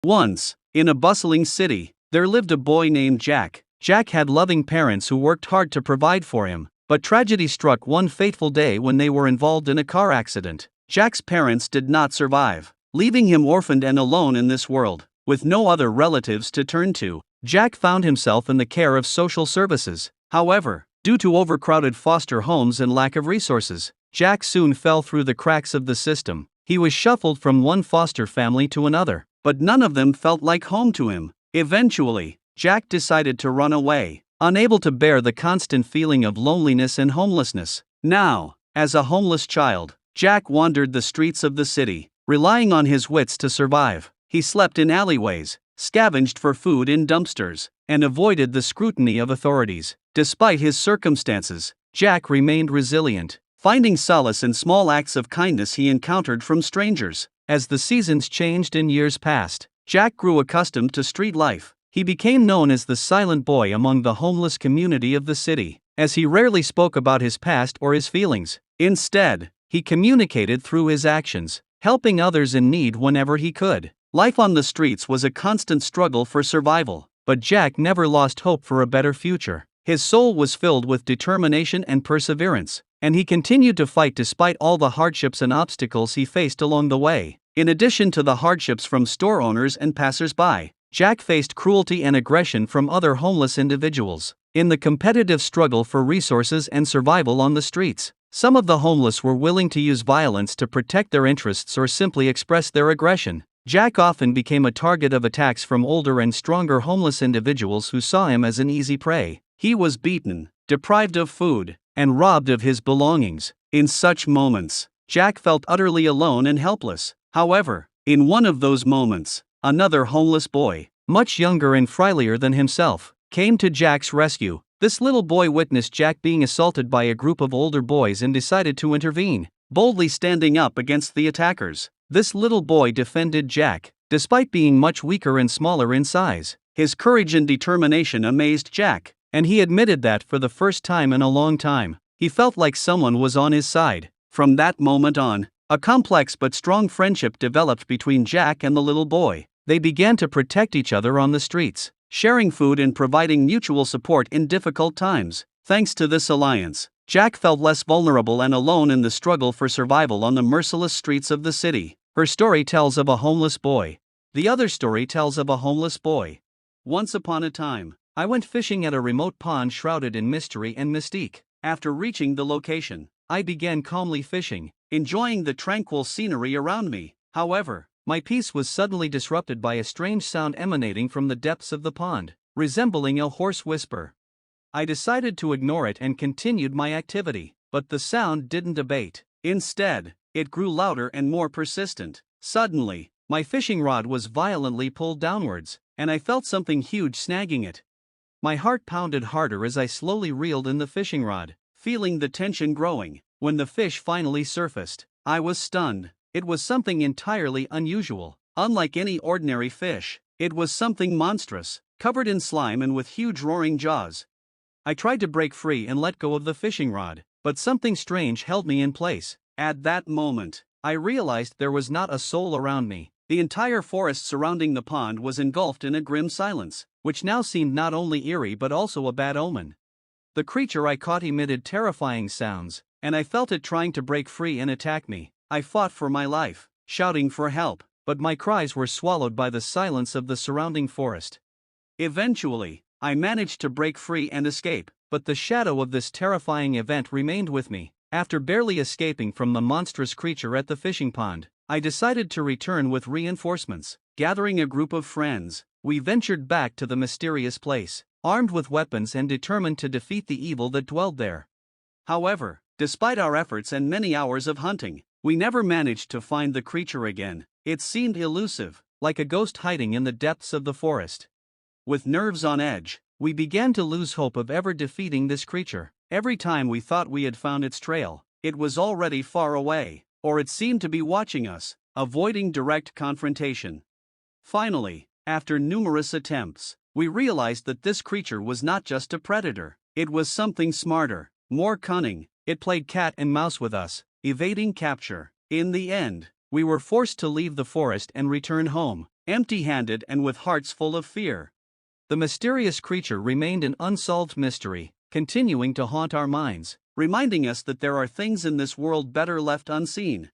Once, in a bustling city, there lived a boy named Jack. Jack had loving parents who worked hard to provide for him, but tragedy struck one fateful day when they were involved in a car accident. Jack's parents did not survive, leaving him orphaned and alone in this world. With no other relatives to turn to, Jack found himself in the care of social services. However, due to overcrowded foster homes and lack of resources, Jack soon fell through the cracks of the system. He was shuffled from one foster family to another, but none of them felt like home to him. Eventually, Jack decided to run away, unable to bear the constant feeling of loneliness and homelessness. Now, as a homeless child, Jack wandered the streets of the city, relying on his wits to survive. He slept in alleyways, scavenged for food in dumpsters, and avoided the scrutiny of authorities. Despite his circumstances, Jack remained resilient, finding solace in small acts of kindness he encountered from strangers. As the seasons changed and years passed, Jack grew accustomed to street life. He became known as the silent boy among the homeless community of the city, as he rarely spoke about his past or his feelings. Instead, he communicated through his actions, helping others in need whenever he could. Life on the streets was a constant struggle for survival, but Jack never lost hope for a better future. His soul was filled with determination and perseverance, and he continued to fight despite all the hardships and obstacles he faced along the way. In addition to the hardships from store owners and passers-by, Jack faced cruelty and aggression from other homeless individuals. In the competitive struggle for resources and survival on the streets, some of the homeless were willing to use violence to protect their interests or simply express their aggression. Jack often became a target of attacks from older and stronger homeless individuals who saw him as an easy prey. He was beaten, deprived of food, and robbed of his belongings. In such moments, Jack felt utterly alone and helpless. However, in one of those moments, another homeless boy, much younger and frilier than himself, came to Jack's rescue. This little boy witnessed Jack being assaulted by a group of older boys and decided to intervene, boldly standing up against the attackers. This little boy defended Jack, despite being much weaker and smaller in size. His courage and determination amazed Jack, and he admitted that for the first time in a long time, he felt like someone was on his side. From that moment on, a complex but strong friendship developed between Jack and the little boy. They began to protect each other on the streets, sharing food and providing mutual support in difficult times. Thanks to this alliance, Jack felt less vulnerable and alone in the struggle for survival on the merciless streets of the city. Her story tells of a homeless boy. The other story tells of a homeless boy. Once upon a time, I went fishing at a remote pond shrouded in mystery and mystique. After reaching the location, I began calmly fishing, enjoying the tranquil scenery around me. However, my peace was suddenly disrupted by a strange sound emanating from the depths of the pond, resembling a hoarse whisper. I decided to ignore it and continued my activity, but the sound didn't abate. Instead, it grew louder and more persistent. Suddenly, my fishing rod was violently pulled downwards, and I felt something huge snagging it. My heart pounded harder as I slowly reeled in the fishing rod, feeling the tension growing. When the fish finally surfaced, I was stunned. It was something entirely unusual. Unlike any ordinary fish, it was something monstrous, covered in slime and with huge roaring jaws. I tried to break free and let go of the fishing rod, but something strange held me in place. At that moment, I realized there was not a soul around me. The entire forest surrounding the pond was engulfed in a grim silence, which now seemed not only eerie but also a bad omen. The creature I caught emitted terrifying sounds, and I felt it trying to break free and attack me. I fought for my life, shouting for help, but my cries were swallowed by the silence of the surrounding forest. Eventually, I managed to break free and escape, but the shadow of this terrifying event remained with me. After barely escaping from the monstrous creature at the fishing pond, I decided to return with reinforcements. Gathering a group of friends, we ventured back to the mysterious place, armed with weapons and determined to defeat the evil that dwelled there. However, despite our efforts and many hours of hunting, we never managed to find the creature again. It seemed elusive, like a ghost hiding in the depths of the forest. With nerves on edge, we began to lose hope of ever defeating this creature. Every time we thought we had found its trail, it was already far away, or it seemed to be watching us, avoiding direct confrontation. Finally, after numerous attempts, we realized that this creature was not just a predator. It was something smarter, more cunning. It played cat and mouse with us, evading capture. In the end, we were forced to leave the forest and return home, empty-handed and with hearts full of fear. The mysterious creature remained an unsolved mystery, continuing to haunt our minds, reminding us that there are things in this world better left unseen.